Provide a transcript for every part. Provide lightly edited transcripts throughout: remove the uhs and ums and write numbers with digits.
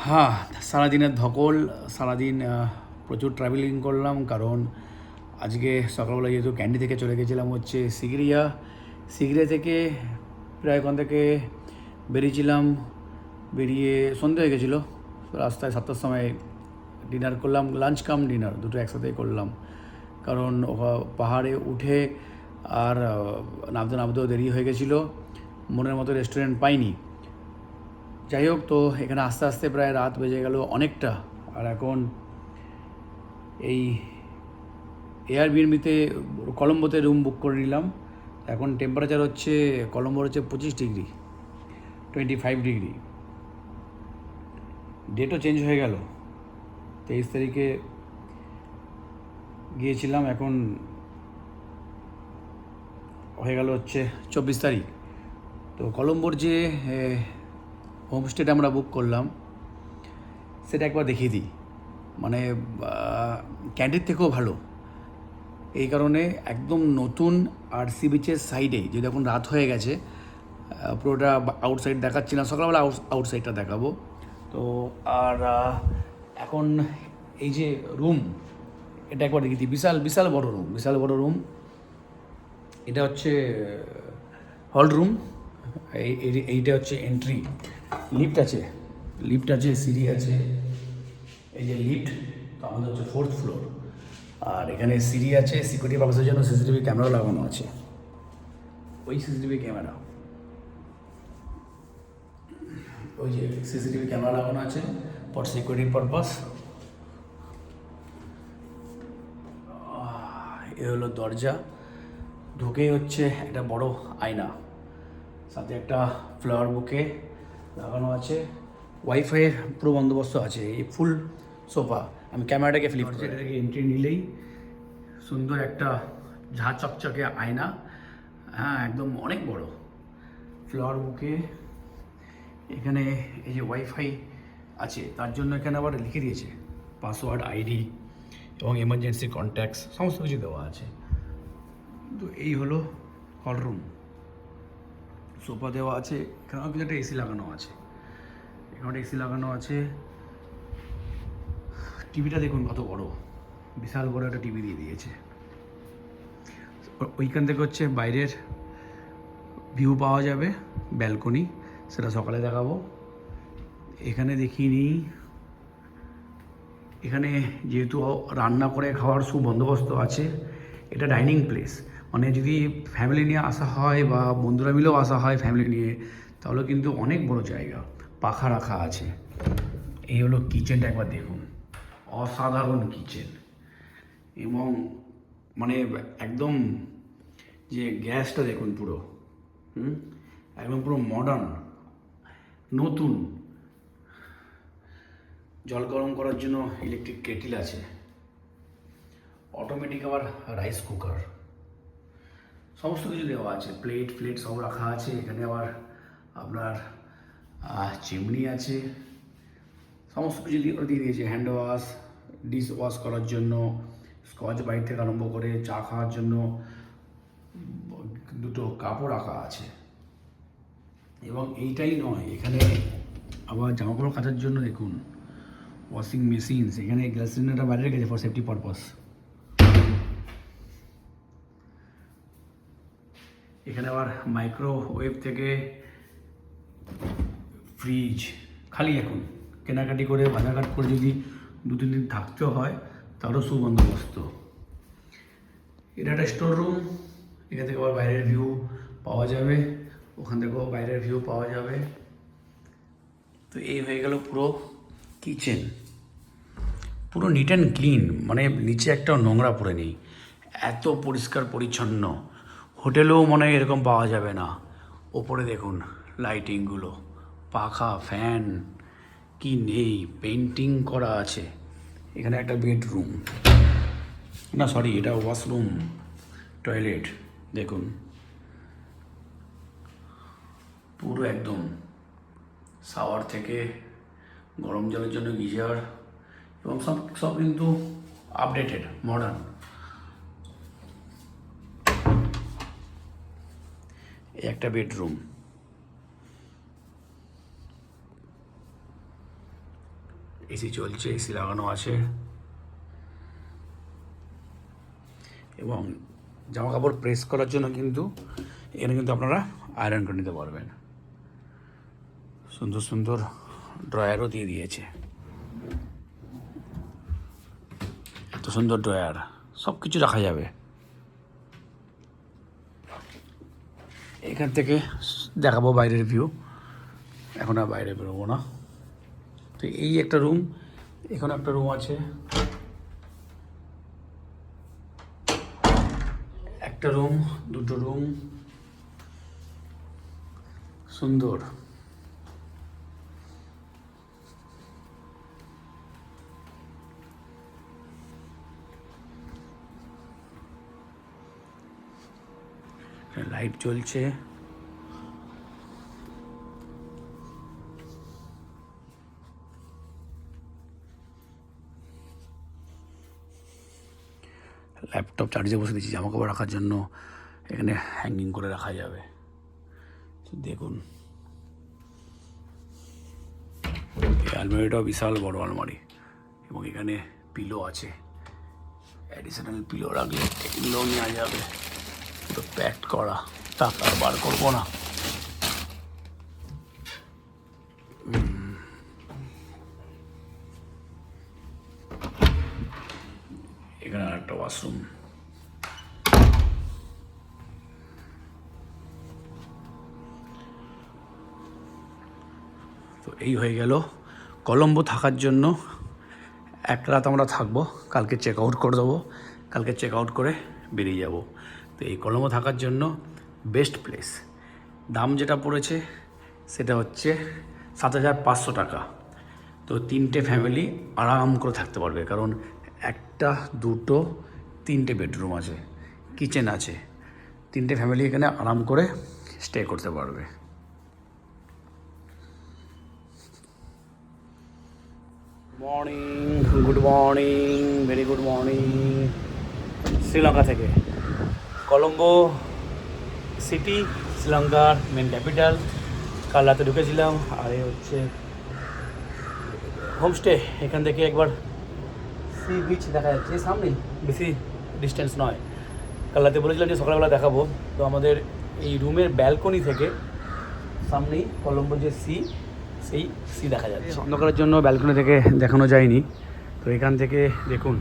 হ্যাঁ, সারাদিনের ধকল, সারাদিন প্রচুর ট্রাভেলিং করলাম। কারণ আজকে সকালবেলা যেহেতু ক্যান্ডি থেকে চলে গেছিলাম হচ্ছে সিগড়িয়া থেকে প্রায় ওখান থেকে বেরিয়েছিলাম। বেরিয়ে সন্ধে হয়ে গেছিলো। রাস্তায় 7টার সময় ডিনার করলাম, লাঞ্চ কাম ডিনার দুটো একসাথেই করলাম। কারণ পাহাড়ে উঠে আর নামতেও দেরি হয়ে গেছিলো, মনের মতো রেস্টুরেন্ট পাইনি। যাই হোক, তো এখানে আস্তে আস্তে প্রায় রাত বেজে গেল অনেকটা। আর এখন এই এয়ারবিএনবিতে কলম্বোতে রুম বুক করে নিলাম। এখন টেম্পারেচার হচ্ছে কলম্বোর হচ্ছে 25 ডিগ্রি, 25 ডিগ্রি। ডেটও চেঞ্জ হয়ে গেল, 23 তারিখে গিয়েছিলাম, এখন হয়ে গেল হচ্ছে 24 তারিখ। তো কলম্বোর যে হোমস্টেটা আমরা বুক করলাম সেটা একবার দেখিয়ে দিই। মানে ক্যান্ডির থেকেও ভালো, এই কারণে একদম নতুন। আর সি বিচের সাইডে, যদি এখন রাত হয়ে গেছে, পুরোটা আউটসাইড দেখাচ্ছি না, সকালবেলা আউটসাইডটা দেখাবো। তো আর এখন এই যে রুম, এটা একবার দেখিয়ে দিই। বিশাল বড় রুম। এটা হচ্ছে হল রুম। এইটা হচ্ছে এন্ট্রি। লিফট আছে, সিঁড়ি আছে। এই যে লিফট, তো আমাদের হচ্ছে 4th ফ্লোর। আর এখানে সিঁড়ি আছে, সিকিউরিটি পারপাসের জন্য সিসিটিভি ক্যামেরা লাগানো আছে। ওই সিসিটিভি ক্যামেরা, ওই যে সিসিটিভি ক্যামেরা লাগানো আছে ফর সিকিউরিটি পারপাস। এ হলো দরজা, ঢুকেই হচ্ছে একটা বড় আয়না, সাথে একটা ফ্লাওয়ার বুকে লাগানো আছে। ওয়াইফাইয়ের পুরো বন্দোবস্ত আছে। এই ফুল সোফা। আমি ক্যামেরাটাকে ফ্লিপ করছি, এটাকে এন্ট্রি নিলেই সুন্দর একটা ঝাঁ চকচকে আয়না। হ্যাঁ, একদম অনেক বড় ফ্লাওয়ার বুকে। এখানে এই যে ওয়াইফাই আছে, তার জন্য এখানে আবার লিখে দিয়েছে পাসওয়ার্ড, আইডি এবং এমার্জেন্সি কন্ট্যাক্টস, সমস্ত কিছু দেওয়া আছে। তো এই হলো হল রুম। সোফা দেওয়া আছে, এখানেও কিন্তু একটা এসি লাগানো আছে। টিভিটা দেখুন কত বড়, বিশাল বড় একটা টিভি দিয়ে দিয়েছে। ওইখান থেকে হচ্ছে বাইরের ভিউ পাওয়া যাবে, ব্যালকনি, সেটা সকালে দেখাবো। এখানে দেখিয়ে নিই, এখানে যেহেতু রান্না করে খাওয়ার সুবন্দোবস্ত আছে। এটা ডাইনিং প্লেস, মানে যদি ফ্যামিলি নিয়ে আসা হয় বা বন্ধুরা মিলেও আসা হয় ফ্যামিলি নিয়ে, তাহলে কিন্তু অনেক বড় জায়গা, পাখা রাখা আছে। এই হলো কিচেনটা, একবার দেখুন, অসাধারণ কিচেন। এবং মানে একদম যে গ্যাসটা দেখুন পুরো, একদম পুরো মডার্ন, নতুন। জল গরম করার জন্য ইলেকট্রিক কেটেল আছে, অটোমেটিক আবার রাইস কুকার, সমস্ত কিছু দেওয়া আছে। প্লেট সব রাখা আছে। এখানে আবার আপনার চিমনি আছে, সমস্ত কিছু দিয়ে দিয়েছে। হ্যান্ড ওয়াশ, ডিশ ওয়াশ করার জন্য, স্কচ বাইট থেকে আরম্ভ করে চা খাওয়ার জন্য দুটো কাপও রাখা আছে। এবং এইটাই নয়, এখানে আবার জামাকাপড় কাচার জন্য দেখুন ওয়াশিং মেশিনস। এখানে গ্যাস সিলিন্ডারটা বাইরে রেখেছে ফর সেফটি পারপাস। এখানে আবার মাইক্রোওয়েভ থেকে ফ্রিজ, খালি এখন কেনাকাটি করে বাজারঘাট করে যদি 2-3 দিন থাকতে হয়, তারও সুবন্দোবস্ত। এটা একটা স্টোর রুম, এখান থেকে আবার বাইরের ভিউ পাওয়া যাবে, ওখান থেকেও বাইরের ভিউ পাওয়া যাবে। তো এই হয়ে গেল পুরো কিচেন, পুরো নিট অ্যান্ড ক্লিন। মানে নিচে একটা নোংরা পড়ে নেই, এত পরিষ্কার পরিচ্ছন্ন। হোটেলেও মনে হয় এরকম পাওয়া যাবে না। ওপরে দেখুন লাইটিংগুলো, পাখা, ফ্যান, কি নেই, পেন্টিং করা আছে। এখানে একটা বেডরুম, না সরি, এটা ওয়াশরুম, টয়লেট দেখুন, পুরো একদম শাওয়ার থেকে গরম জলের জন্য গিজার, এবং সব কিন্তু আপডেটেড, মডার্ন। একটা বেডরুম, এসি চলছে, এসি লাগানো আছে, এবং জামা কাপড় প্রেস করার জন্য কিন্তু এখানে কিন্তু আপনারা আয়রন করে নিতে পারবেন। সুন্দর সুন্দর ড্রয়ারও দিয়ে দিয়েছে, এত সুন্দর ড্রয়ার, সব কিছু রাখা যাবে। এখান থেকে দেখাবো বাইরের ভিউ, এখন আর বাইরে বেরোবো না। তো এই একটা রুম, এখানে একটা রুম আছে, একটা রুম, দুটো রুম, সুন্দর। লাইট জ্বলছে, ল্যাপটপ চার্জে বসে দিয়েছি, জামা কাপড় রাখার জন্য এখানে হ্যাঙ্গিং করে রাখা যাবে। দেখুন এই আলমারিটাও বিশাল বড় আলমারি, এবং এখানে পিলো আছে, অ্যাডিশনাল পিলো রাখলে এগুলোও নেওয়া যাবে। তো প্যাক করা, টাকা আর বার করবো না। এখানে একটা ওয়াশরুম, তো এই হয়ে গেল কলম্বো থাকার জন্য। এক রাত আমরা থাকবো, কালকে চেক আউট করে দেবো, কালকে চেক আউট করে বেরিয়ে যাব। তো এই কলম্বো থাকার জন্য বেস্ট প্লেস। দাম যেটা পড়েছে সেটা হচ্ছে 7,500 টাকা। তো 3টে ফ্যামিলি আরাম করে থাকতে পারবে, কারণ একটা, দুটো, 3টে বেডরুম আছে, কিচেন আছে, 3টে ফ্যামিলি এখানে আরাম করে স্টে করতে পারবে। Good morning, very good morning Sri Lanka থেকে। কলম্বো সিটি শ্রীলঙ্কার মেন ক্যাপিটাল। কাল রাতে ঢুকেছিলাম, আর এই হচ্ছে হোমস্টে। এখান থেকে একবার সি বিচ দেখা যাচ্ছে সামনেই, বেশি ডিস্টেন্স নয়। কাল রাতে বলেছিলাম যে সকালবেলা দেখাবো, তো আমাদের এই রুমের ব্যালকনি থেকে সামনেই কলম্বো যে সেই সি দেখা যাচ্ছে। অন্ধকারের জন্য ব্যালকনি থেকে দেখানো যায়নি। তো এখান থেকে দেখুন,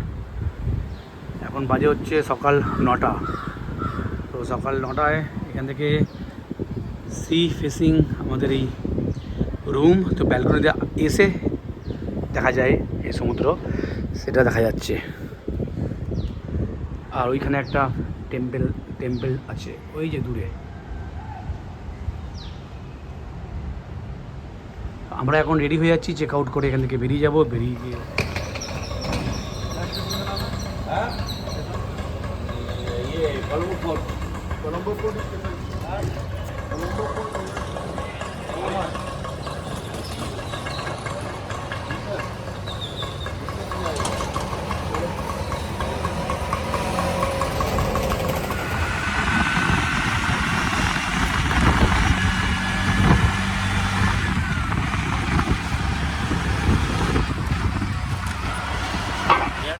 এখন বাজে হচ্ছে সকাল 9টা। তো সকাল 9টায় এখান থেকে সি ফেসিং আমাদের এই রুম। তো ব্যালকনিতে এসে দেখা যায় এই সমুদ্র, সেটা দেখা যাচ্ছে। আর ওইখানে একটা টেম্পল আছে ওই যে দূরে। আমরা এখন রেডি হয়ে যাচ্ছি, চেক আউট করে এখান থেকে বেরিয়ে যাব। বেরিয়ে গিয়ে কলম্বো